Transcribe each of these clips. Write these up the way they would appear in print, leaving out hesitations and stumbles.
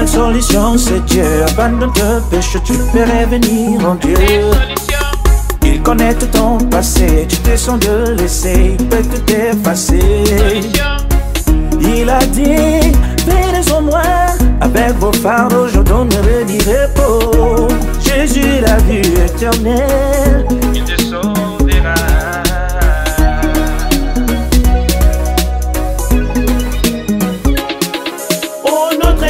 Solution c'est Dieu, abandonne le péché, tu peux revenir en Dieu. Il connaît tout ton passé, tu te sens de laisser, il peut tout effacer. Il a dit, venez au moi, avec vos fardeaux, je donnerai du repos. Jésus la vie éternelle, il te sauvera.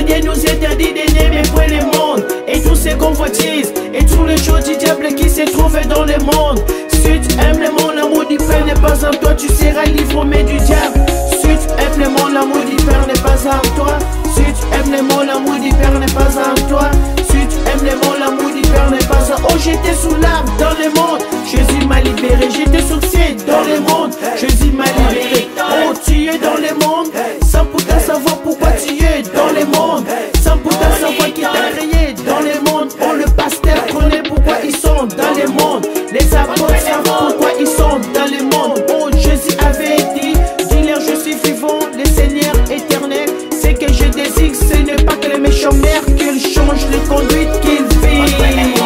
Dieu nous interdit d'aimer point le monde et tous ses convoitises et tous les choses du diable qui se trouvent dans le monde. Si tu aimes le monde, l'amour du Père n'est pas en toi, tu seras livré du diable. Si tu aimes le monde, l'amour du Père n'est pas en toi. Si tu aimes le monde, l'amour du Père n'est pas en toi. Si tu aimes le monde, l'amour du Père n'est pas en toi. Oh, j'étais sous l'arbre dans le monde, Jésus m'a libéré. J'étais sorcier dans le monde, Jésus m'a libéré. Oh, tu es dans le monde, sans pourtant savoir pourquoi tu es dans le monde. Sans pourtant savoir qui t'a créé dans le monde. Oh, le pasteur connaît pourquoi ils sont dans le monde. Les apôtres savent pourquoi ils sont dans le monde. Oh, Jésus avait dit, dis-leur je suis vivant, le Seigneur éternel. Ce que je désire, ce n'est pas que les méchants meurent, qu'ils changent les conduites qu'ils vivent.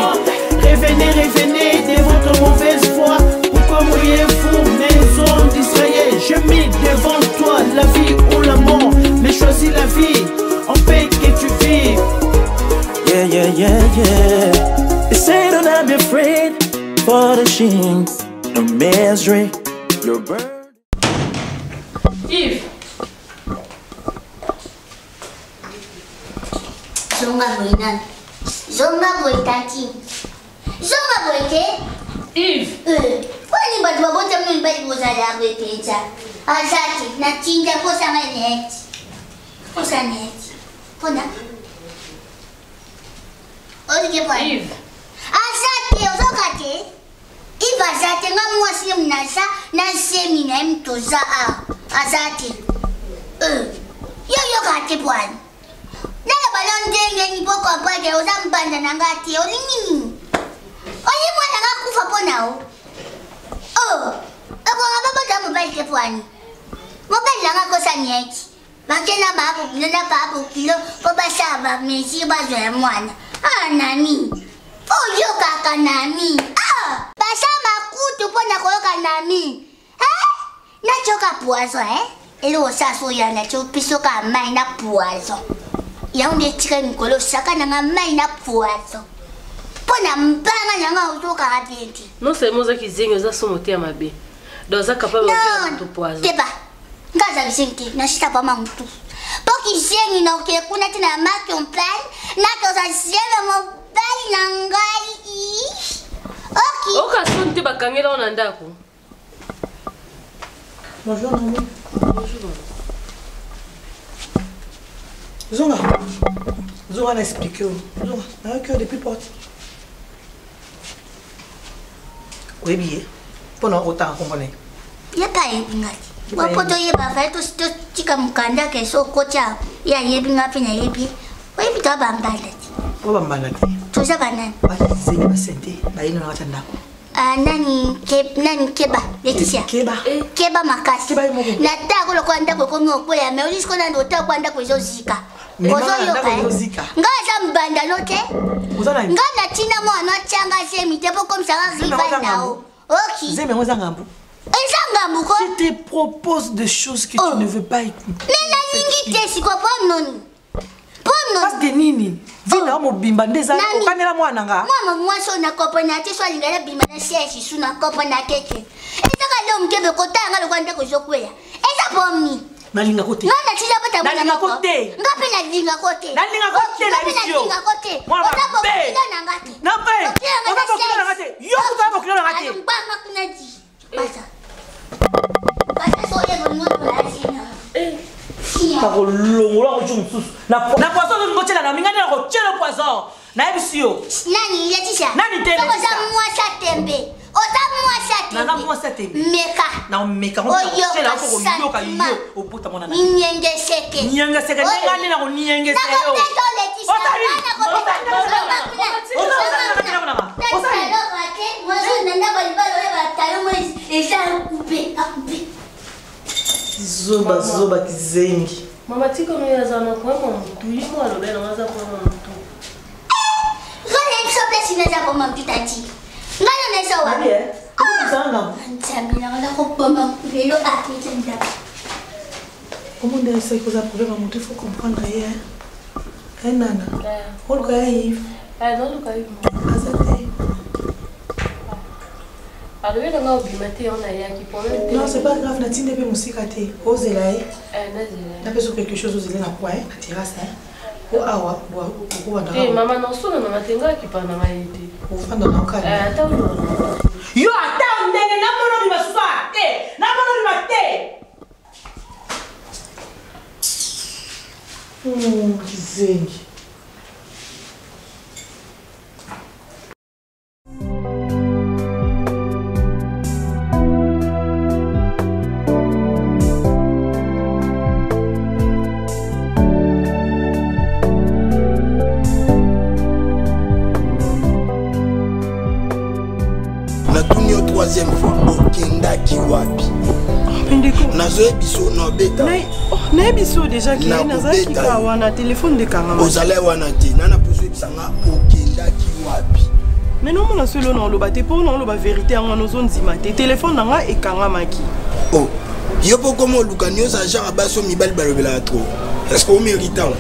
Revenez, revenez de votre mauvaise foi. Pourquoi mourriez-vous, maison d'Israël? Je mets devant toi la vie ou la mort, mais choisis la vie, en paix que tu vis. Yeah, yeah, yeah, yeah. They say don't not be afraid for the shame, no misery, your burden. Yves. Zonga boinan. Zonga boitati. Zonga boite. Yves. Kwani batu wabote mnu mbali bozala bwepeja. Azati na tinja kosa maneti. Kosa neti. Pona. Odi ke pona. Yves. Azati ozokate. Iva azati nga mwasi mnasa na semi na mtoza a. Azati. Yo kate pona. Nala balon denge ni poko apage ozambanda nangati oli nini? Oli mwana ngakufa ponao. Abo ababa mobile ke pwani. Mobile langa kosa nyeti. Bakena babu nona babu kilo ko basaba mesi bazwe mwana. Nani? Yo kaka nani? Basa makutu pona koyoka nani? Nachoka poison Elo saso ya na chopiso ka mai na poison. Ya unde tika nikolo saka na mai na poison. Pona mbanga nyanga utoka hadienti. Non seulement ça qui zingo za somote mabe. Dans ça capable de tout poison. Teba. Ngaza bisinti na shita pa mamutu. Poki zengi na uke kuna tena maki on plan na koza zeme mo bali na ngai. Okay. Oka sonte bakangela ona ndako. Bonjour Nami. Bonjour. Zonga n'a expliqué. Zonga, n'a cœur depuis porte. Oui, bien. Pendant autant qu'on connaît. Ya pa ngati. Wapoto ye ba fa to tika mukanda ke so kocha ya yebi ngapi na yebi. Webi to bambala. Wa bambala. Tuza banani. Ba zingi ba sente ba ino na ndako. Nani keba Leticia keba makasi nata ko lokwanda ko ngoko ya me ulisko na ndota kwanda ko zozika ozo yoka ngaza mbanda lote ngana tina mwana changa semi tepo comme ça riva nao OK zeme ngoza ngambu ngambu ko je te propose des choses que tu ne veux pas écouter nena ningi te siko pono parce que nini vina mo bimba ndeza okanela mwana nga mama mwaso na kopo na te so lingala bimba na sesi suna kopo na keke etaka lo mkebe kotanga lo kwanda ko zokwela eza bomni nalinga kote Ngana tila bata mwana nalinga kote ngapi nalinga kote nalinga kote na bisio mwana be na be otapokila na ngate yo kutapokila na ngate mbanga kunaji bata bata soye bongo la sina Pakolongola kuchumsusu na poisson ngotela na mingani na kochela poisson na ebisio nani yatisha nani tele oza mwasa tembe na mwasa tembe meka na meka kochela ko yoka yo oputa mona na ninyengeseke ngani na ko ninyengeseke yo Zoba kizengi. Mama tika no yazana kwa mtu yimo alobela ngaza kwa mtu. Ngale sople sinaza kwa mtu tati. Ngale neso wa. Sana. Ntambi na ngala ko poma lelo akitenda. Comment on essaie de prouver à mon il faut comprendre hier. Nana. On le caïf. Ah non le caïf. Non, c'est pas grave, Natine ne peut musique à thé. Ose là, n'a pas sur quelque chose, ose là, quoi, la terrasse, hein. Oh, ah, ouais, maman, non, son, maman, t'es là qui parle dans la idée. Au fond de mon cas. Attends, yo, attends, n'a pas de ma soirée, n'a pas de ma thé. Oh, zing. Troisième fois, Okenda Kiwapi. Nazoe biso na beta. Na biso déjà qui na zaki ka wana téléphone de kanga. Ozale wana te, nana pozo bisanga Okenda Kiwapi. Mais non mona solo na loba te po na loba vérité nga no zone zima te téléphone nga e kanga maki. Oh, yo po comme lukanio sa genre baso mibali balobela trop. Est-ce qu'on mérite ça?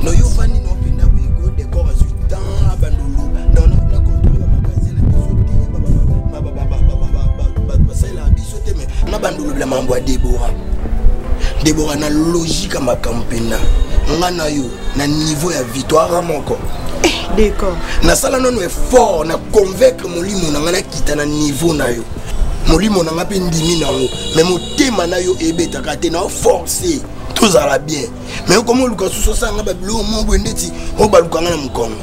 No yo fani no penda ko décor à 8 ans abandolo. Non non na contrôle la magazine na bandolo bla mambo ya Deborah na logique à ma campagne ngana yo na niveau ya victoire moko d'accord na sala non effort na convaincre molimo na ngana kita na niveau na yo molimo na ngape ndimi na ngo mais motema na yo ebeta kate na forcer tout ça va bien mais comment luka suso sanga babilo mo bwendeti o baluka ngana mukongo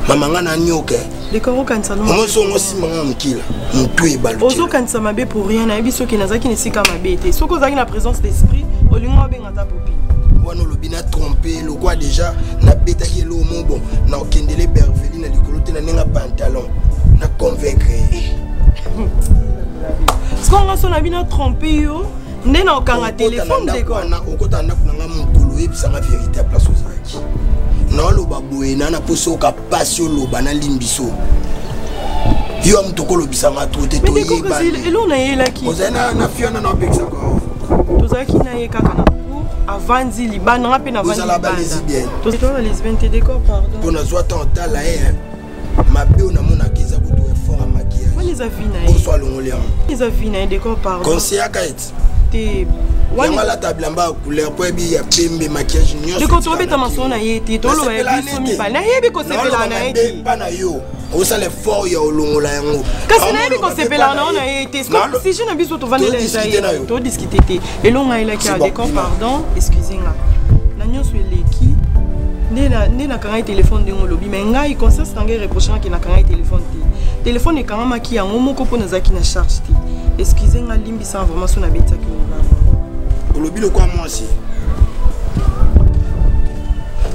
mama ngana nyoke d'accord kanisa no mo so ngo simanga mukila mutu e baluka ozo kanisa mabe pour rien na biso ki nazaki ne sika mabe te soko zaki na présence d'esprit olingo benga ta popi wana lobina tromper le quoi déjà na beta ki lo mo bon na okendele berveli na likolote na nenga pantalon na convaincre skonga so na bina tromper yo ndena okanga téléphone de quoi na okota na kunanga mukulu ebisanga vérité place ozaki na loba boye na poso ka passion loba na limbiso yo amtokolo bisanga trote to yeba elo na yela ki ozana na fiona na peksa ko tozaki na ye kaka na pour avant zi libana ngape na vandi la lesbienne toi lesbienne te décor pardon pour na soit en tala hein ma bio na mona kiza ko to effort à maquillage on les a vu na pour soit longolé les a vu na décor pardon conseil à kait te wala la table en bas couleur pour bi ya pembe maquillage nyonso de quand on beta masona yete to lo ya biso mi ba na yebi ko sepela na yete pas na yo o sale fort ya olongola yango kasi na yebi ko sepela na ona yete si je na biso to vande les jaï to discuter te elonga ila ki a décor pardon excusez-moi na nyonso eleki nena kanga téléphone de ngolobi mais ngai conscience ngai reprochant ki na kanga téléphone e kanga maki yango moko po nazaki na charge te excusez-moi limbi sans vraiment so na beta ki olobi le quoi moi aussi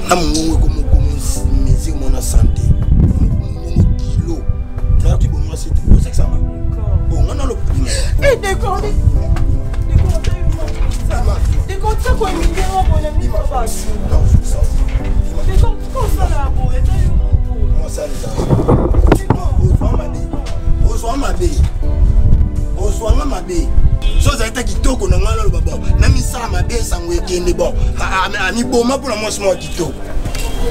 na mungu ko musique mon santé mon kilo na tu bon moi c'est tout ça va bon on a le et d'accord d'accord ça quoi mi dira mon ami papa non ça d'accord comment ça là bon et comment ça là ma bé so za ita kitoko na ngala lo baba na misala mabe sango ekende bon ami boma pour la moi small kitoko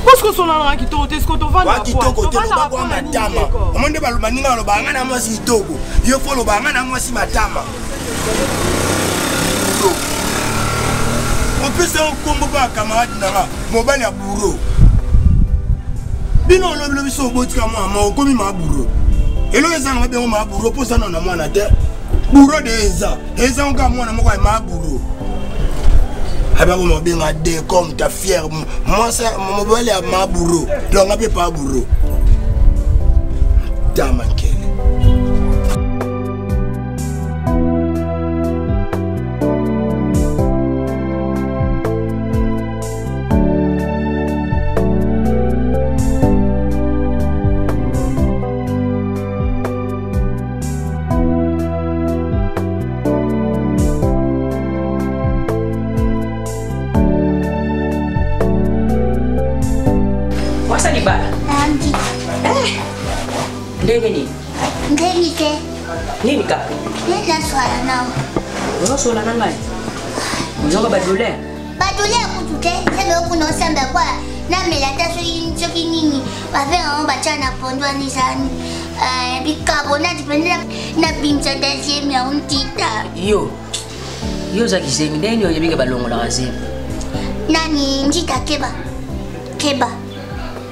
parce que son na kitoko te sko to vanda kitoko te ba kwa matama omonde ba lubaninga lo banga na moi kitoko yo fo lo banga na moi si matama peut se combo à camarade Nara, mon bal à bourreau. Bino le biso botika moi comme ma bourreau. Et le ezanga be ma bourreau pour ça non na moi na terre. Bourreau de eza nga moi na moi ma bourreau. Aba mo be nga de comme ta fier moi ça mon bal à ma bourreau. Donc nga pas bourreau. Damankele. Nini ka? Nina swala nao. Wewe swala na ngai? Unyoga badule? Badule kutute, sebe kuno samba kwa na melata so yinchoki nini. Babe on bachana pondwa ni sani. Bicarbonate pendela na bimcha deuxième ya untita. Yo za kisengi ndeni yo yebika balongo la kazi. Nani njita keba. Keba.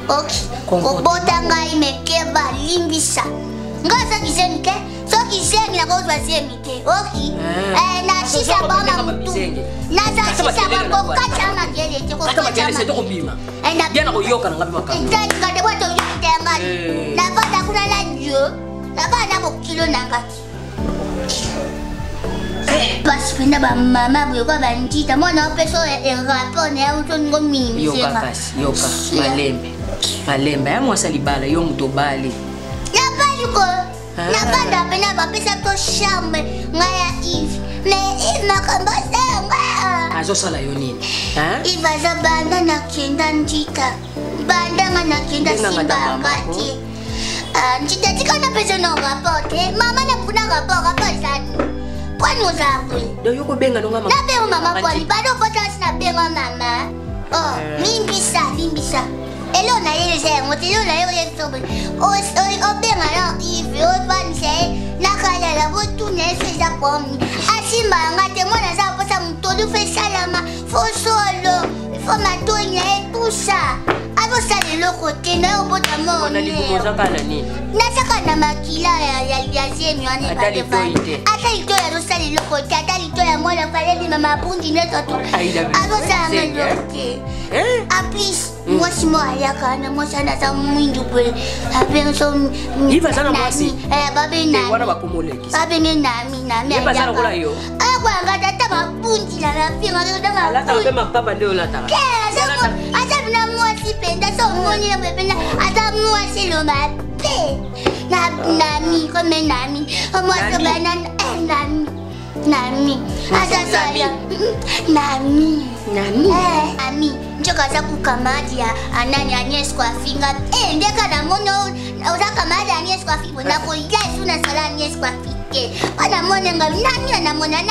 Okay. Kobota ngai me keba limbisa. Ngasa kisengi ke? So kisengi na kozwa siemike. Okay. Na shisha bama mtu. Na shisha bama kokacha magele choko. Kata magele se to kubima. Biana ko yoka na ngapi makamba. Ndani ngade wato yitenga. Na bada kuna la jo. Na bada ko kilo na ngati. Bas penda ba mama bwe kwa bandita mwana opeso rapport ne auto ngomini. Yoka malembe ya mwasa libala yo mutobali. Nakanda pena bapesa to charme ngaya Yves mais Yves makambasanga azosala yo nini Yves aza banda na kenda njita banda na kenda simba ngati njita tika na pesa no rapote mama na kuna rapport sana kwani uzakwe do yoko benga no mama na be mama kwani bado potasi na benga mama limbisa Elo na yele se ngotelo na yele sobe o benga na Yves o vanse nakala la botu ne se za pomi asimba ngate mona za posa mtolu fe salama fo solo fo matonya et tout ça avo sale le côté na obota mo na likumoza kala nini nasaka na makila ya zemi wane atali toite atali to ya sale le côté atali to ya mona pale ni mama pundi ne toto avo sale le côté a plus moi si moi ya kana moi sana za mwindu pwe abenso Yves sana mwasi babe na wana bakomoleki babe ne nami Yves sana kula yo agwa ngata taba pundi la finga ndo ma ala ta pe mapapa ndio la ta asa na mwasi penda so moni na bebe na asa mwasi lo ma pe nami comme nami moi so banana nami asa saya nami ami njoka za kukamadia anani Agnes kwa finga ndeka na mono uza kamadia Agnes kwa finga na ko yesu na sala Agnes kwa fike ana mona ngam nani ana mona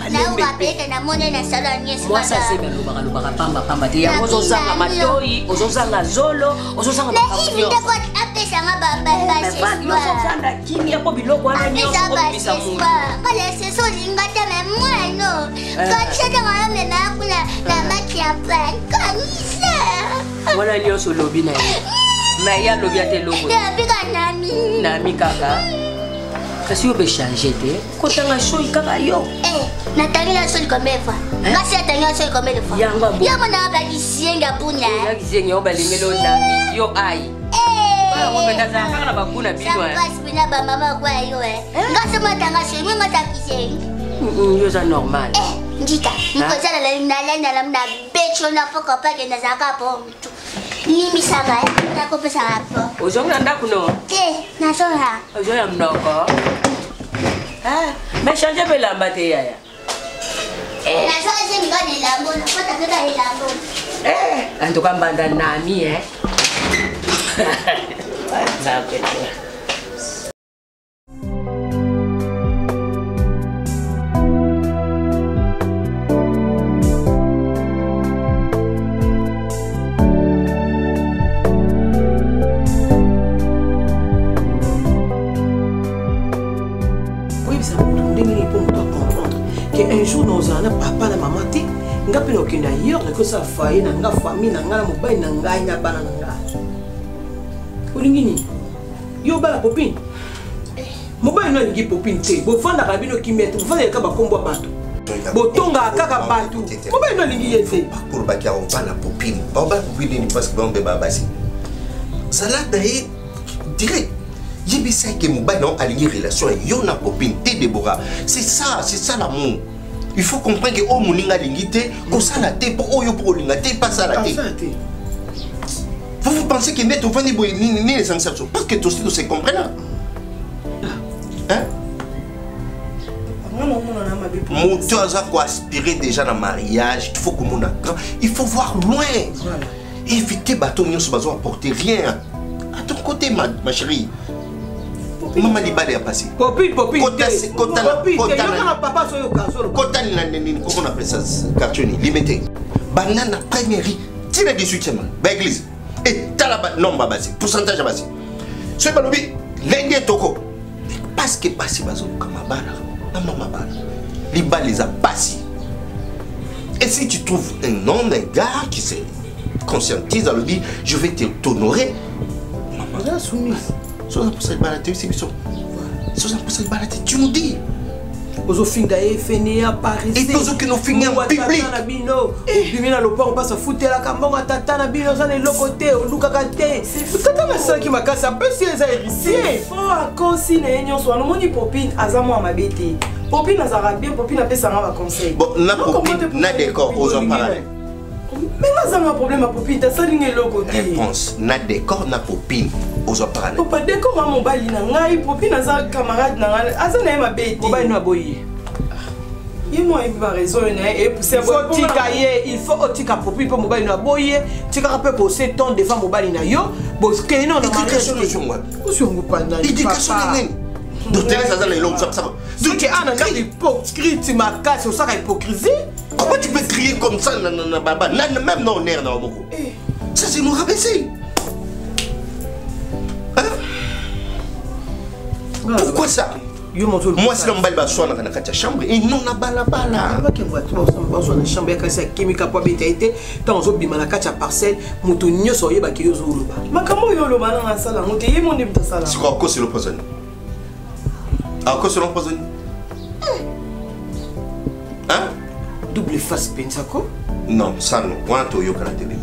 na ubapeke na mona na sala Agnes kwa mwasa sebe luba pamba te ya ozozanga matoi ozozanga zolo ozozanga makamyo ndeko apesa ngaba baba ozozanga kimi yako biloko ana nyo obisa mu kale seso lingata me mwano kachata ngaya me na kuna na maki ya plan kanisa mwana nyonso lobi na ye na ya lobi ate lobo ya bika nami kaka kasi yo be changer te kotanga soi kaka yo natangi na soi combien fois kasi natangi na soi combien de fois yango na ba kisienga puna ya kisienga yo balingelo nami yo ai ko benda za kaka na bakuna bidwa kasi bina ba mama kwa yo ngase matanga soi mama takisienga yo za normal njita nikozala la na becho na poko pake na zakapo mtu limisanga nakopesa hapo ozonga ndaku no nasora ozoya mnoko me changer belamba te yaya nasora se migani lambo na kota kaka lambo antuka mbanda nami un jour nous allons papa na maman te okende ailleurs nakosa faye na nga famille na nga na mobali na ngai na bana na nga olingi nini yo bala popine mobali no alingi popine te bofandaka bino kimete bofandaka bakombo ya bato botonga kaka bato mobali no alingi ye te pour bakia obala popine parce que bombe babasi salade est direct yebisa ke mobali no alingi relation yo na popine te Déborah c'est ça l'amour. Il faut comprendre que oh moninga lingité ko sala te pour oyo pour lingate pas sala te. Vous pensez que mettre au fond ni les sensations parce que tous se comprennent. Hein? Mon a quoi aspirer déjà dans le mariage, il faut que mon accent, il faut voir loin. Voilà. Éviter bateau n'y se besoin apporter rien. À ton côté ma chérie. Maman li bale a passé. Popine. Comment on appelle ça cartonné, limité. Banane première, tire 18e, ba église. Et talaba non ba basi, pourcentage basi. Ce balobi, l'indien toko. Parce que passé bazo comme bala. Maman bala. Li bale les a passé. Et si tu trouves un homme, un gars qui se conscientise à le dire, je vais t'honorer. Maman là soumise. Soit pour ça balaté c'est biso. Soit pour ça balaté tu nous dis. Ozo finga e fene à Paris. Et tous que nous finga en public. Na bino. Bimina lo on passe foutre la kambonga tata na bino ça le côté o luka kate. Tata na ça qui makasa peu si les héritiers. Faut à consigne nyo so no moni popine azamo amabete. Popine azara bien popine apesa nga ba conseil. Bon na popine na décor aux en parler. Mais moi, ça m'a un problème à popine, t'as ça ligné l'autre côté. Réponse, na décor na popine aux opéras. Papa, décor à mon bali na ngai, popine à sa camarade na ngai, à ça n'a ma bête. Mon bali n'a boyé. Il m'a eu raison, et pour ça, il faut otika popine pour mon bali n'a boyé. Tu as rappelé pour 7 ans devant mon bali na yo, parce que non, on a éducation de moi. Éducation de donc, ça dans les longues, ça. Donc, tu as un hypocrite, tu m'as cassé, ça, hypocrisie. Comment tu peux crier comme ça, baba? Même non, nerf dans le mot. Ça, c'est nous rabaisser. Hein? Pourquoi ça? Moi, si l'on va soigner dans la chambre, et non, la bala. Chambre, quand c'est chimique, pas été, tant aux bimana kacha parcelle, moutonio soye bakio zuluba. Ma comment yo le malin à ça là, monter mon début de ça là. C'est quoi, c'est l'opposé? À cause de l'opposé? Hein? Double face pensako? Non, ça non. On a tout yo kana télé.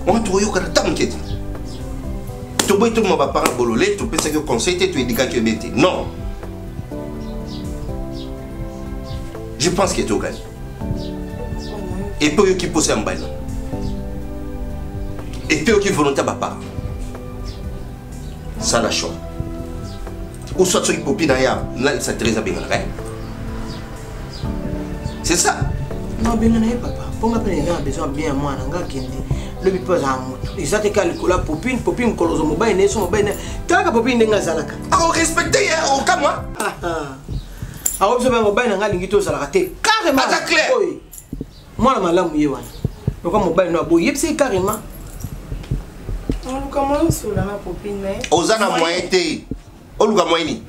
On a tout yo kana t'inquiète. Tu bois tout mon papa bololé, tu penses que conseil tu éduques que bête. Non. Je pense que tu gagnes. Et puis qui pose un bail. Et puis qui volontaire papa. Ça la choix. Ou soit tu copine là, ça très bien. C'est ça. Non, bien papa. Pour moi, il a besoin bien moi, le bipos à moi. Ils ont été calculés popine, coloso mobile, et son mobile. Tu as popine dans Zalaka. Ah, respectez, au cas moi. Ah, vous avez un mobile dans Galingito Zalaka. Carrément. Ah, clair. Moi, la malam, Yewan. Donc, un mobile n'a beau, c'est carrément. Comment sur la popine, mais. Ozana moyen, Oluga moyen.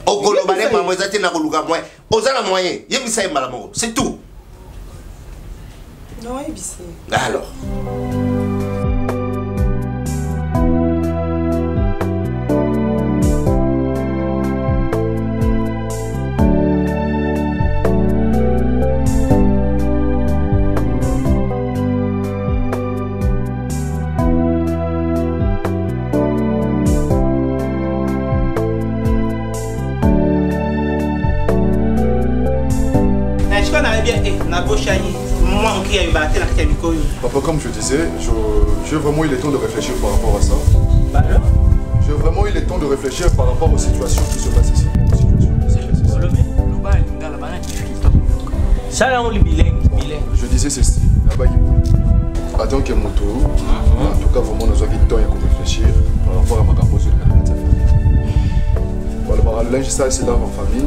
Okolobane, maman, zate na Oluga moyen. Ozana moyen. Yebisa malamo. C'est tout. Non, Ebissé. Alors. Papa, comme je disais, j'ai vraiment eu le temps de réfléchir par rapport à ça. J'ai vraiment eu le temps de réfléchir par rapport aux situations qui se passent ici. Je disais ceci, là-bas il attends que moto, en tout cas vraiment nous avons eu le temps de réfléchir par rapport à ma campagne de Canada. Voilà, linge ça c'est là en famille.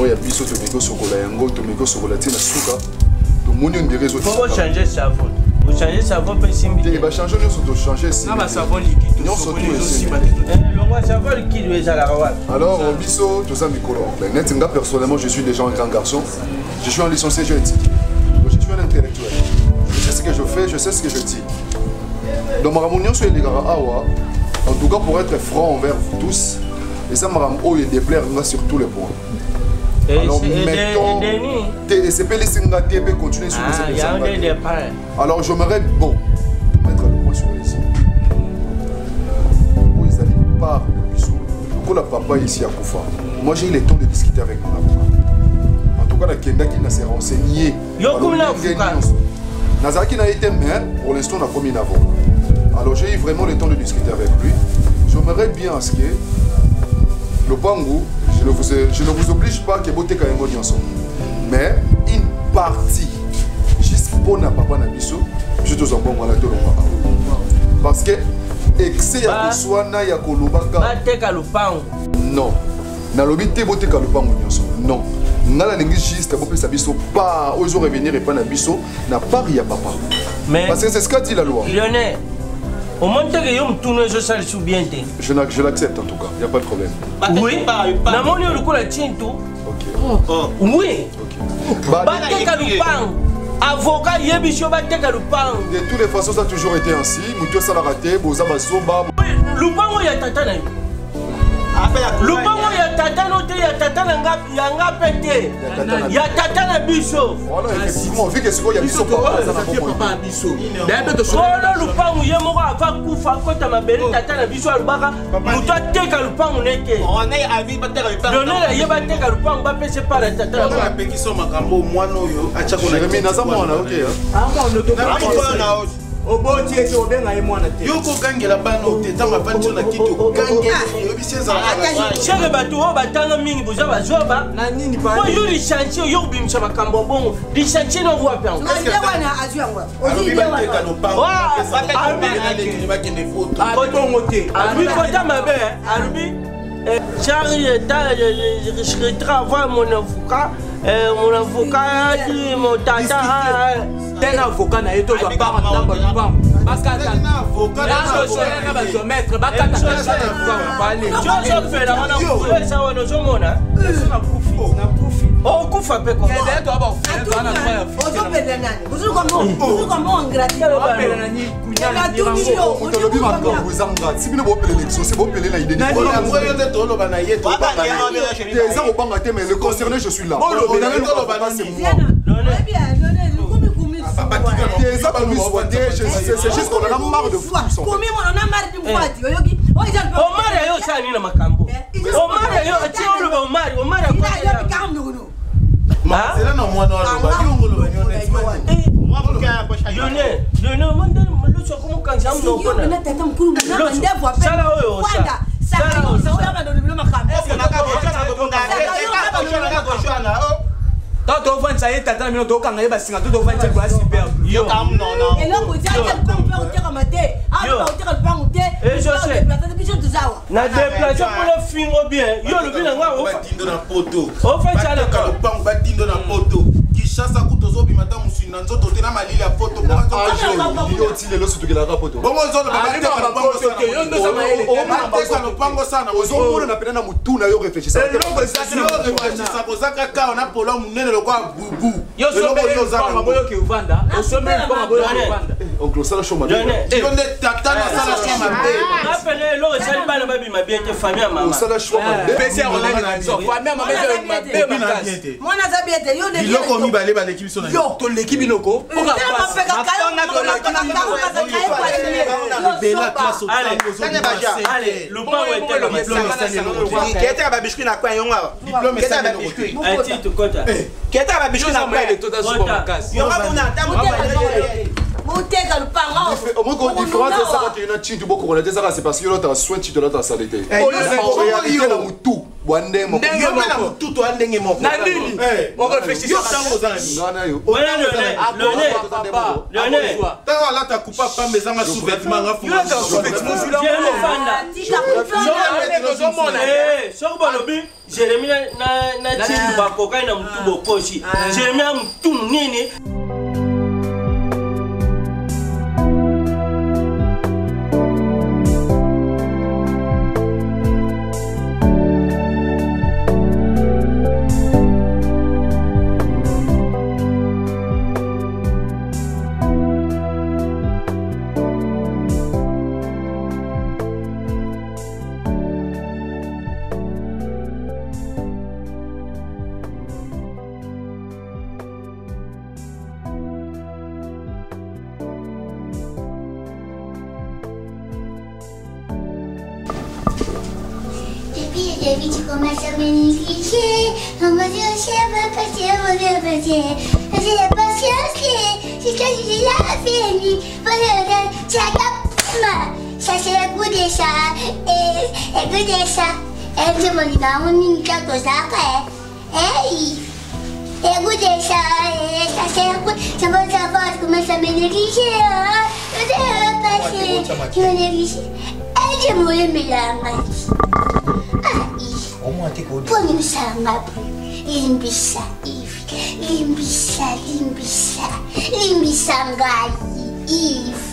Il y a biso tomeko sokola yango, tomeko sokola tina suka. Tout le monde des réseaux. Comment changer ça? Vous changez savon pour simbi. Il va changer nous surtout changer si. Ah bah savon liquide. Non surtout aussi. Le savon liquide est à la rawal. Alors au biso tout ça micro. Net nga personnellement je suis déjà un grand garçon. Je suis un licencié génétique. Je suis un intellectuel. que je fais, je sais ce que je dis. Donc ma réunion sur les gars, en tout cas pour être franc envers vous tous, et ça m'a rendu déplaire sur tous les points. Alors mettons, et c'est pas laisser continuer sur les alors j'aimerais bon mettre le point sur les yeux. Ils allaient par le bisou. Quand la papa ici à Koufa, moi j'ai eu le temps de discuter avec mon avocat. En tout cas, la Kenda qui s'est renseigné. Nazaraki n'a été maire, pour l'instant on a commis un avocat. Alors j'ai eu vraiment le temps de discuter avec lui. J'aimerais bien à ce que le Pangou, je ne vous oblige pas que vous ayez une audience. Mais une partie, juste pour ne pas nabiso, je te en bon malato le parce que excès ya kuswana ya kolobaka. Non. Na lobi te bote ka le Pangou nyonso. Non. Ngala lingi juste pour ça biso pas ozo revenir et pas nabiso na part ya papa. Mais parce que c'est ce qu'a dit la loi. Lionel. Au moins, tu as bien. Je l'accepte en tout cas, il n'y a pas de problème. Oui, oui. Avocat, de toutes les façons, ça a toujours été ainsi. Moutou Salarate, Boza Basoba. Lupango ya tata na yo. Lupango ya tata no te ya tata nga pete. Ya tata na biso. Voilà, effectivement, vu que ce qu'il y a biso papa, ça va pas biso. Solo lupango ye moko ava kufa kota mabele tata na biso alubaka. Muto ateka lupango neke. On est avis ba teka lupango. Lionel ye ba teka lupango ba pese para tata. On a peki so makambo mwana oyo acha kona. Jérémy nazamona OK. Encore no to. Oboti ete obenga ye mwana te. Yoko kangela bano te tanga pancho na kitu kangela yobisieza. Chere batu o batanga mingi boza bazoba. Na nini pa? Ko yuri chantier yo bimisa makambo bongo. Di chantier no kwa pe. Ndio wana azuangwa. Odi ndio wana. Wa bongo te. Alubi kota mabe, alubi Charlie je travaille mon avocat dit mon tata un avocat na eto za par ndamba lupam parce que avocat na bazomètre bakata parler je fais la wana ça wana zomona na kufi oh kufa pe ko kede to aba fera na kwa ozo pele nani ozo comment ingrati ba pele nani kunyana ni rango on te le dit encore vous engrat si bino bo pele l'élection c'est bo pele na idée na yo te to lo bana yeto ba te za ko banga te mais le concerné je suis là c'est moi c'est juste qu'on en a marre de fous. Combien on en a marre de fous? Omar yo sani na makambo. Omar yo atiolo ba Omar ko ya kamno. Ma c'est là non moi non ba yongolo ba nyone. Moi pour ka Yone mande lo so como kan jamu no kona. Na tata mkuru na mande vo apel. Sala oyo sa. Sala yo sa oya ba do bilo makambo. Est-ce que na ka bocha na ko ngana. Toto vanza ye tata mino to kanga ye basinga to vanza kwa super. Yo kam non. Et là ko dia ke ko pe o teka mate. Ah ba o teka le pango te. Et je sais. Plata de bicho tuzawa. Na déplacer pour le fingo bien. Yo le bila nga o tindo na poto. O fa chala ka le pango ba tindo na poto. Kishasa kutozo bi mata musina nzoto te na malili ya poto. Yo ti le lo sutu ke la poto. Bongo nzoto ba teka le pango sana. Yo ndo sama ele. O teka le pango sana. Ozomona na pena na mutu na yo réfléchir. Ça kozaka ka na polo munene lokwa bubu. Yo sombe yo za maboyo ki uvanda. Yo sombe ko maboyo ki uvanda. Oncle sala choma. Yo ne tata na sala choma be. Appelez lo sali bana babi ma bien te famille mama. Sala choma. Pesi on a na so. Famille mama be ma be. Mwana za biete yo de. Iloko mi bale ba l'équipe sona. Yo to l'équipe inoko. On va allez, le pas était le diplôme. Keta ba biscuit na kwa yonga. Diplôme ça ba biscuit. Ati to kota. Keta ba biscuit na kwa ile to da supermarket. Yo ba kuna tamu Muteka le pango. Au moins qu'on différence ça va tenir chintu beaucoup on a déjà c'est parce que l'autre a soin tu de l'autre saleté. Il a mutu. Bwande mo. Ndenge mo mutu to ndenge mo. Na nini? On réfléchit sur ça aux amis. Ngana yo. Lionel. Tawa la ta coupa pa mezanga sous-vêtement nga fu. Yo ta sous-vêtement celui-là. Soko balobi Jérémy na chimba bakoka na mtu bokoshi. Jérémy mtu nini? T'es vite, tu commences à me négliger. On va dire, c'est pas passer, on va dire, passer. C'est la patience, c'est quand je la fini. Voilà, tu as ça, c'est le goût de ça. Et goût de ça. Et je me dis, on n'y a pas de ça. Hey! Et goût de ça, ça, c'est le goût. Ça va savoir comment ça me négliger. Je vais passer. Tu me négliger. Et je me remets la main. Ponisanga limbisa Eve, limbisa ngai Eve.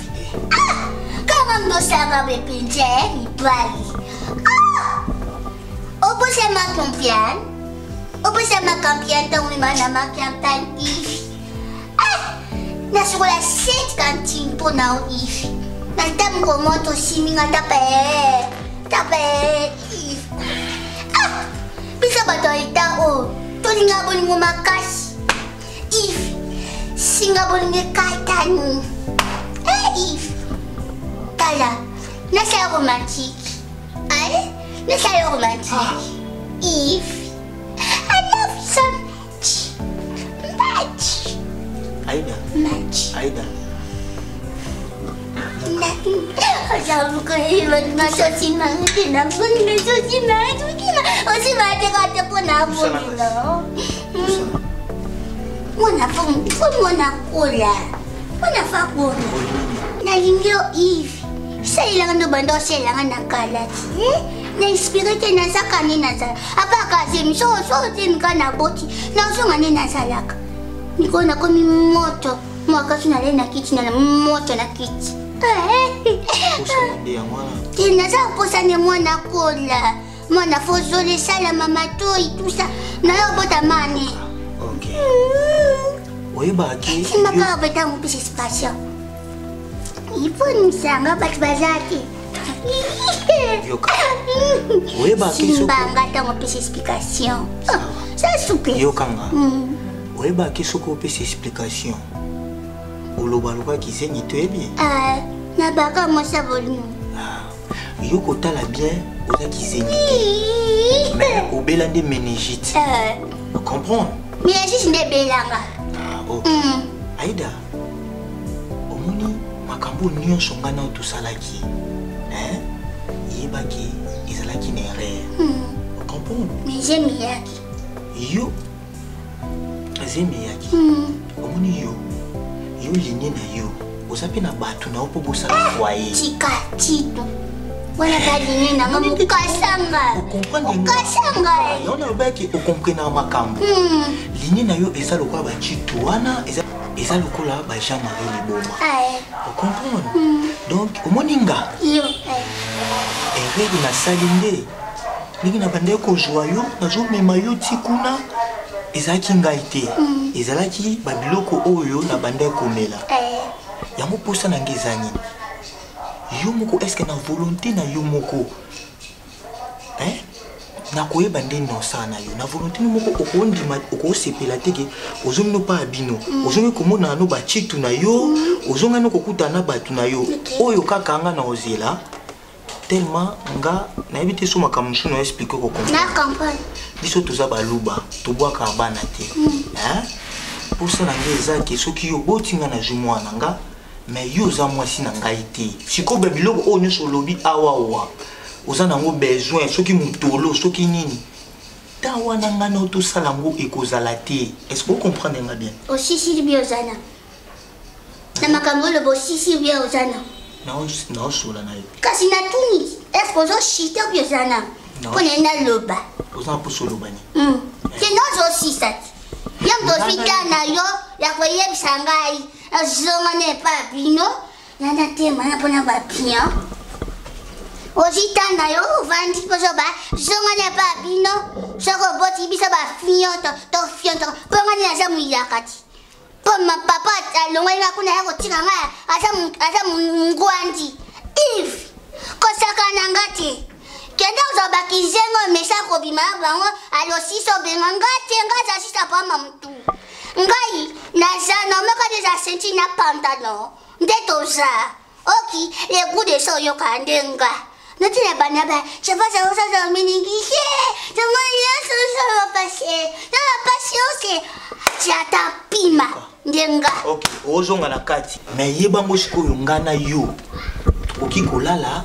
Kama ndosanga bepenje ibali. Opose ma campion tangu mana ma campion Eve. Na sukula set kantin po na Eve. Na tamu ko moto sininga tape Eve. Bisa bataita o tolinga bolingo makasi if singa bolingo kaitani if tala nasa romantique nasa romantique if I love you so much Aida J'avoue que il va me sortir ma routine, il va me sortir ma routine. Aussi, ma tête pour la bonne. Mon cola. Na lingio Eve. C'est là que bando c'est là na kalati. Na inspiré que na sakani na sa. Apa kazi so kana boti. Na usonga na salaka. Niko na komi moto. Mwaka tunalena kiti na moto na kiti. Tena za posane mwana kola. Mwana fozole sala mama toi tout ça. Na yo bota mane. OK. Oyeba ki. Si maka beta mu pisi spatio. Ipo nisanga bat bazati. Yoka. Oyeba ki so. Banga ta mu pisi explication. Ça soupe. Yokanga. Oyeba ki soko pisi explication. Olobaluka kisenyi toyebi na baka mosa bolimo yo kotala bien oza kisenyi mais obelande méningite comprendre méningite nde belanga Aida omoni makambo nyonso nga na tosalaki yebaki ezalaki na erreur comprendre mais j'aime yaki yo azemi yaki omoni yo ligne na yo osape na batu na opo bosala foyer tika tito wala ka ligne na ngam kasanga kasanga yona obaki o comprendre makambo ligne na yo eza lokola ba chitu wana eza lokola ba Jean-Marie Liboma o comprendre donc omoninga yo erreur na salinde lingi na bande ko joyo na zo mema yo tikuna ezalaki ngai te ezalaki babiloko oyo na bande komela yango posa na ngeza nini yo moko eske na volonté na yo moko na koyeba nde nosa na yo na volonté moko okondima okosepela teke ozomino pa abino ozongi komona no bachitu na yo ozonga no kokuta na batu na yo oyo kaka nga na ozela tellement nga na ebite so makamusu no expliquer ko na campagne biso toza baluba tobwaka bana te pour ça na ngeza ke soki yo botinga na jumwa nanga mais yo za mwasi na ngai te siko bebiloko o nyoso lobi awa oza nango besoin soki mutolo soki nini ta wana nga na to salango ekozala te est-ce que vous comprenez nga bien aussi si bien ozana na makambo le bosi si bien ozana na osola na yo kasi na tuni est-ce que ozo shita bien ozana pone na loba oza po solo bani c'est nos aussi ça yam to fita na yo ya ko yebisa ngai azonga ne pa bino na tema na pona ba bien ozita na yo vandi poso ba zonga ne pa bino soko boti bisa ba fionto to fionto ponga ni azamu yakati poma papa alonga ina kuna yako tika nga azamu ngwandi if kosaka na ngati kenda uzabaki zengo mesa ko bima bango alo siso benga ngati ngaza sisa pa mamtu ngai naza no meka déjà senti na pantalon ndetoza oki les goûts de so yoka ndenga Nati na banaba, je vois ça dans le mini guichet. Je vois passer. Dans la patience, j'attends pima. Ndenga. Ok, ozonga na kati. Mais yebango sikoyo ngana yo. Oki kolala.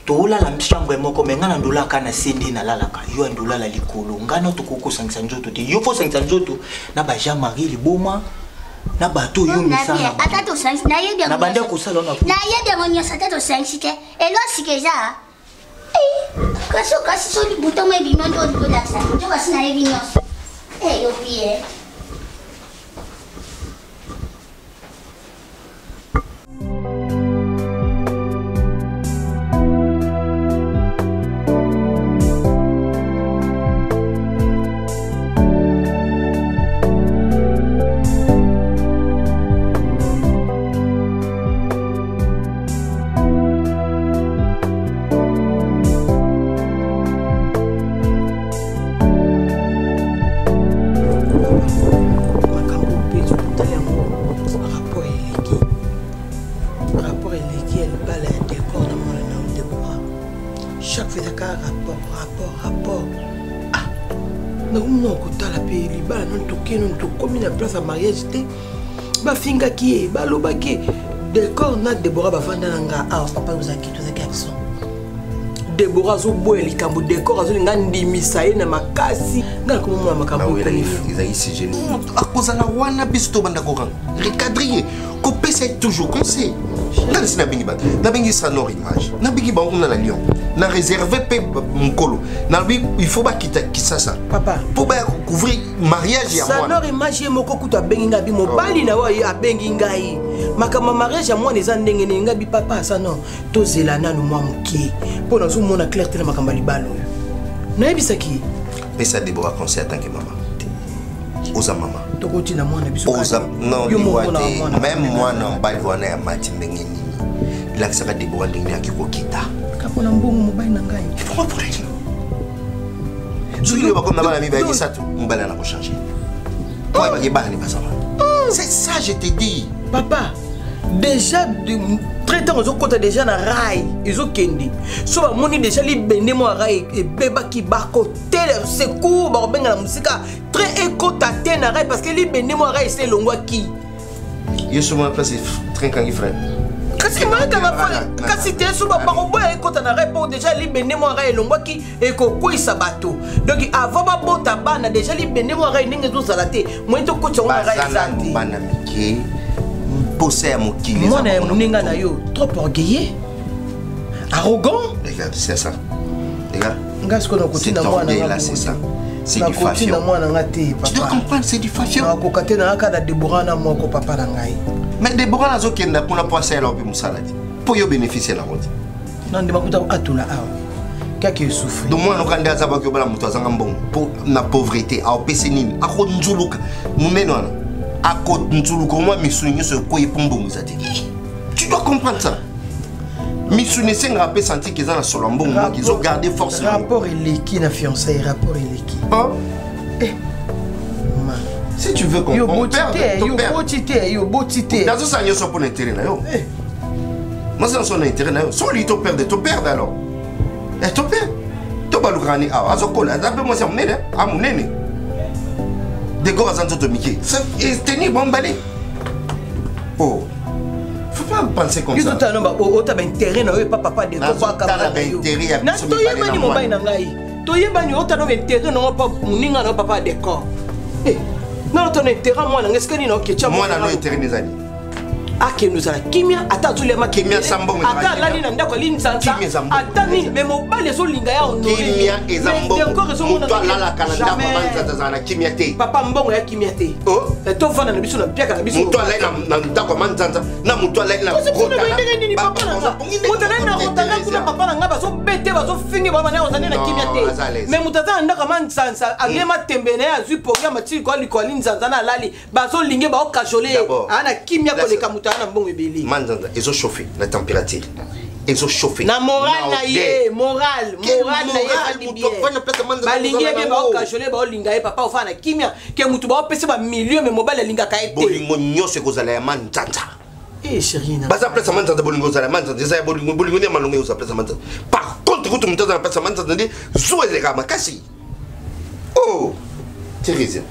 Tolala mchambre moko mengana ndola kana sende na lalaka. Yo ndolala likolo. Ngana tokoko sangisa njoto te. Yo fo sangisa njoto na ba Jean-Marie Liboma. Na bato yo misana. Ata to sangisa na yebia. Na bande ko sala na. Na yebia ngo nyosa ta to sangisa. Elo sikeja. Kasi so li bouton me bi mondo do la sa. Jo kasi na yebi nyos. Yo pie. Place à mariage te ba finga qui ba loba qui décor na Déborah ba fanda nga ah papa vous aki tous garçons Déborah zo boye likambo décor azo nga ndimisa ye na makasi nga ko mona makambo ko ni ils ici génie à cause la wana bisto banda ko ran recadrer ko pese toujours conseil na sina bingi ba na bingi sonore image na bingi ba on na la lion na réservé pe mkolo na lui il faut pas quitter ça papa pour ba couvrir mariage ya moi sonore image moko kuta bengi ngabi mobali na wa ya bengi ngai makama mariage ya moi neza ndenge ne ngabi papa ça non tozela nanu moi muki pona zo mona clarté na makamba libalo na yebisa ki mais ça Déborah conseil en tant que maman oza maman tokoti na mwana biso oza non même moi non bali wana ya mati ndenge nini la saka Déborah ndenge akiko kita kapona mbongo mobali na ngai pourquoi pour rien je comme na mi ba ki ça tout mbala na ko changer toi ba ki ba ni pas c'est ça je te dis papa déjà très temps aux côtés déjà na rail ils ont kendi so ba moni déjà li bende mo rail et beba ki ba côté le secours ba benga la musique très écotaté na rail parce que li bende mo rail c'est longwa ki yo sur ma place train quand il frère kasi ma kama fa kasi te so ba ba boya écota na rail pour déjà li bende mo rail longwa ki et ko koisa bato donc avant ba bota bana déjà li bende mo rail ninge zo salate mo to ko tshonga rail zati bana miki possède mon kili. Moi, je trop orgueilleux, arrogant. Regarde, c'est ça. Regarde. C'est orgueil là, c'est ça. C'est du fafion. Tu dois comprendre, c'est du fafion. Mais Déborah n'a aucun pour la poisson à l'objet moussaladi. Pour y bénéficier la route. Non, de ma coûte à tout là. Qu'est-ce que souffre? Donc moi, nous quand des abacs au blanc, pour la pauvreté, à Pessénine, à Ronzoulouk, nous menons. À côté de nous, comment Missouni se coye pour nous tu dois comprendre ça. Missouni s'est rappelé senti qu'ils ont la solambon, qu'ils ont gardé forcément. Rapport et l'équipe, la fiancée, rapport et l'équipe. Oh. Si tu veux comprendre, yo botité. Dans ce sens, il y a un intérêt. Moi, c'est son intérêt. Si on te perd, tu perds alors. Et tu perds. Tu vas le granir. Ah, moi, c'est mon nez. Ah, mon nez. Des gars à Santo Mickey. C'est tenir bon balai. Oh. Faut pas penser comme ça. Tu as intérêt na papa de quoi intérêt na to yebani mobali na ngai. To yebani ota no intérêt na papa muninga na papa de quoi. Eh. Na to intérêt moi na ngeske ni na okecha moi na no intérêt mes amis. Ake nous ala kimia ata tule ma kimia sambo me ata lani na ndako lini sansa ata ni me mobali so linga ya onore kimia ezambo to la la kana ndako manza zana kimia te papa mbongo ya kimia te oh to fana na biso na piaka na biso to la na ndako manza na muto la na rota papa na muto la na rota na kuna papa na ngaba so bete ba so fingi ba na ozane na kimia te me mutaza ndako manza agema tembene ya zu programme ti ko lini sansa na lali ba so linge ba o kajole ana kimia ko le kamuta Manzanda, ils ont chauffé la température. Ils ont chauffé. Na moral na ye, moral na ye ba bien. Ba lingi be ba okajole ba olinga ye papa ofana kimia ke mutu ba opese ba milieu me mobile linga ka ete. Bolingo nyose kozala ya manzanda. Eh chérie, baza place manza de bolingo za manza de za bolingo ne malongo yo za place manza. Par contre, quand tu me dans place manza de zo les gars makasi. Oh, Thérèse.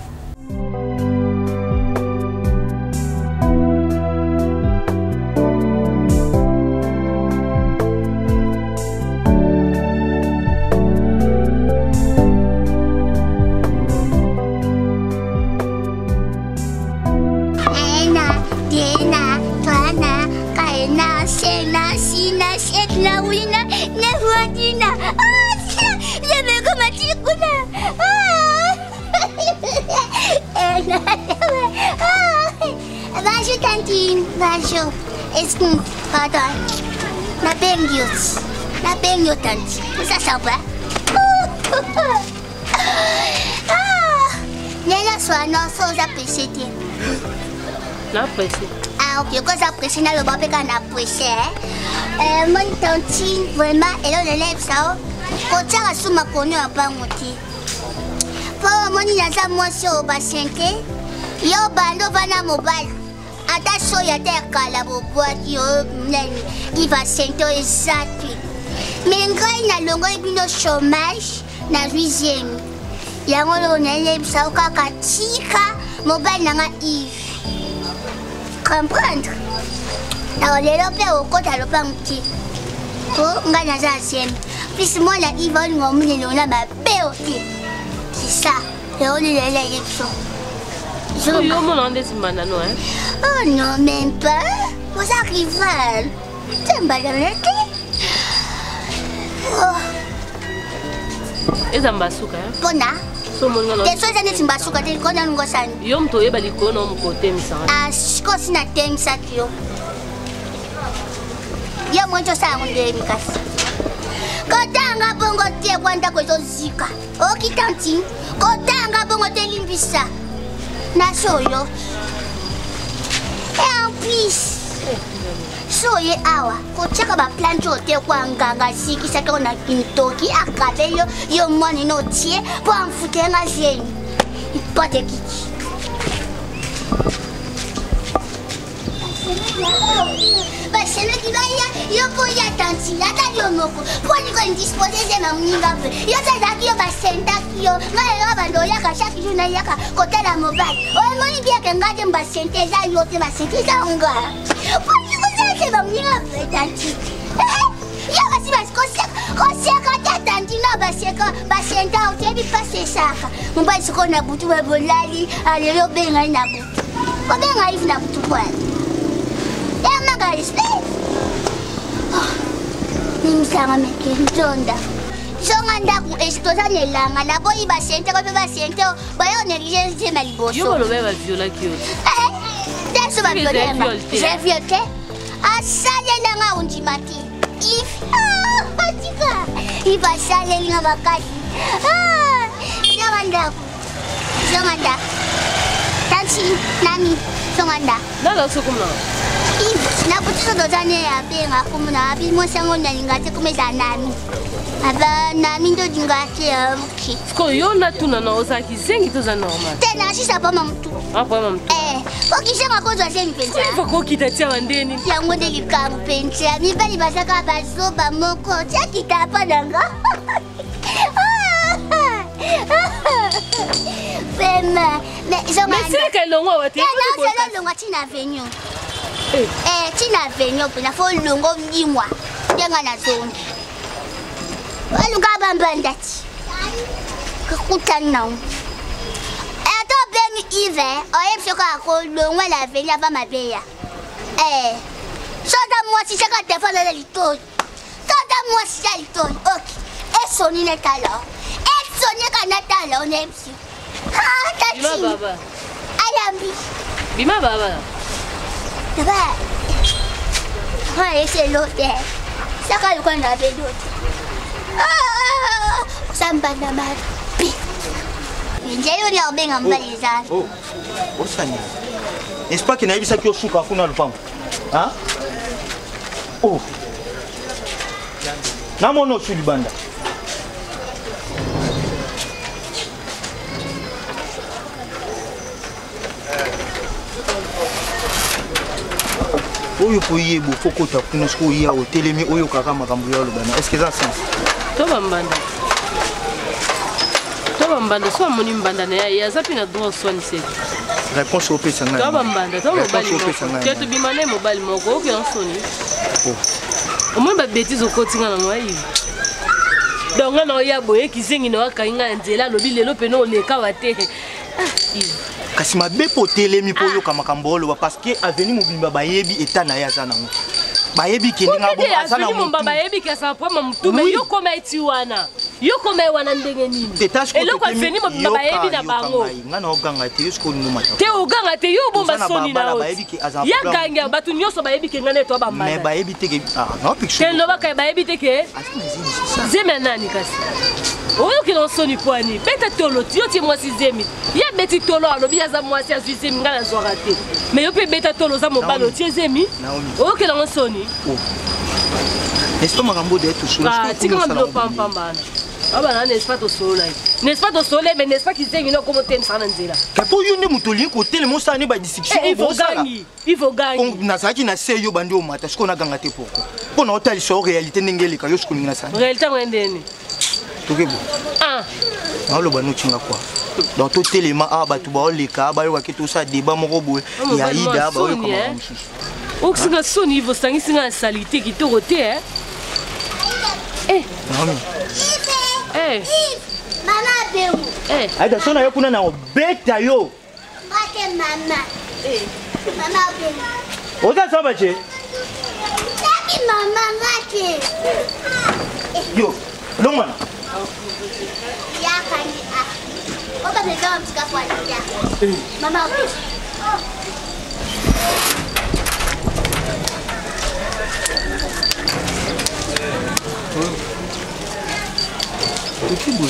Bonjour tantine, bonjour. Est-ce que pardon, la bengios, tante. Ça va? Nena soit non sans apprécier. L'apprécier. Ah ok, quand j'apprécie na le bébé quand apprécier. Mon tantine vraiment elle on élève ça. Quand tu as sous ma connue à pas monter. Pour mon inaza moi sur bassinke. Yo bando vana mobile. Ata soya terre kala bo boîte yo nani. Il va sento exact. Mais ngai na longo bino chômage na 8e. Yango lo nele bisa kaka tika mobile nanga Yves. Comprendre? Na lelo pe okota lo pamti. To ngai na za sem. Plus moi la Yves ngomune lona ba beote. C'est ça. Et on est là yepso. Oh, yo mon andé si manano hein. Oh non, même pas. Vous arrivez. C'est pas grave. Oh. Eza mbasuka hein. Bona. So mon ngalo. Des choses années mbasuka te kona ngosani. Yo mto yeba likono mu côté misanga. Ah, siko sina temsa kio. Yo mwanzo sa ngonde mikasi. Kotanga bongo tie kwanda kwezo zika. Okitanti. Kotanga bongo te limbisa. Na soyo. Et en plus, soye awa. Kochaka ba plancho te kwa nganga siki saka na kintoki akabe yo moni no tie po amfute nga zeni. Ipote kiki. Basheme kibaya yo poya tanti ata yo moko. Po ni ko indisposer ze mamninga pe. Yo tazaki yo basenta kiyo. Nga bando ya ka chaque jour na yaka kotela mobile. O moni bia ke ngade mbasente za yo te basente za nga. Po ni ko ze mamninga pe tanti. Ya basi koseka ta tanti na basenta o te bi passe saka. Mobile siko na butu we bolali alelo benga na butu. Ko benga if na butu kwa. Nimsanga mekentonda. Songa ku estoza nelanga na boyi basente ko basente bayo negligence de maliboso. Yo lo beba viola kio. That's what I'm j'ai violé. Asale langa undimati. If atika. Iba sale linga bakati. Songa. Tansi nami songa. Nala sokumna. Na puto do zane ya benga kumuna abi mo sango na lingate kumeza nami. Aba nami ndo dingate ya buki. Ko yo na tuna na osaki zengi to za normal. Tena shisa pa mamtu. Apa mamtu. Okisema ko zo zemi penza. Ifa ko kitatia wandeni. Ya ngode likamu penza. Mi bali basaka bazoba moko. Tia kitapa nanga. Fema. Mais c'est que longo wati. Non, c'est longo tina venyo. Tina venyo pena fo longo mlimwa. Denga na zone. Waluka bambandati. Kakutana. To blame Yves. Oye msoka ko longo la venyo ba mabeya. Soda moi si saka téléphone la lito. Soda moi si la lito. OK. Et soni na talo. Et soni kana talo nemsi. Ha, tati. Bima baba. Ayambi. Bima baba. Baba. Ha, ese lote. Saka luko na bedote. Samba na mapi. Njeyo ni obenga mbaliza. Oh. Osani. N'est-ce pas que naibisa ki osuka kuna lupango? Hein? Oh. Namono sulibanda. oyo po yebo foko ta kuna sko ya hotelemi oyo kaka makambo ya lobana est-ce que ça sens to bambanda so moni mbanda na ya zapi na droit soin c'est réponse au pesa ngana to bambanda to mobali moko ke to bimane mobali moko oki en soni au moins ba bêtise okotinga na moi hivi donc na ya boye kizingi na wakainga nzela lobi lelo peno oleka wate kasi mabe po telemi po yoka makambo lo parce que avenir mobimba bayebi eta na ya sana ngo bayebi kende ngabo asana mo bayebi ka sa po mamutu me yo koma etiwana yo koma wana ndenge nini eloko avenir mobimba bayebi na bango ngana oganga te yusko ni mata te oganga te yo bomba soni na ya ganga batu nyoso bayebi ke ngana to bamba me bayebi te ke no picture ken loba ka bayebi te ke zeme nani kasi oyo ki non soni poani beta tolo tio ti moi sixième ya beti tolo alobi ya za moi si sixième ngana zo raté mais yo pe beta tolo za mobalo ti zemi oyo ki non soni Est-ce makambo de tout sur ah ti kama ndo pam bana aba na n'est pas to solo n'est pas to solo mais n'est pas ki zengi no komo ten sana nzela ka po yo ne mutoli ko tele mo sa ne ba discussion il faut gagner na saki na se yo bandi o mata siko na ganga te poko po na otali so réalité ndengeli ka yo siko ninga sana réalité ngendeni tokebo ah na lo banu chinga kwa dans tout élément ah ba tu ba oleka ba yo ka to sa débat moko boye ya ida ba yo comme o singa soni vo sangi singa salité ki to roté mami mama bemu aida sona yo kuna na obeta yo bate mama mama bemu oza saba che taki mama ngate yo longwa ya kani oba ndio mtika kwa ndia mama o que boa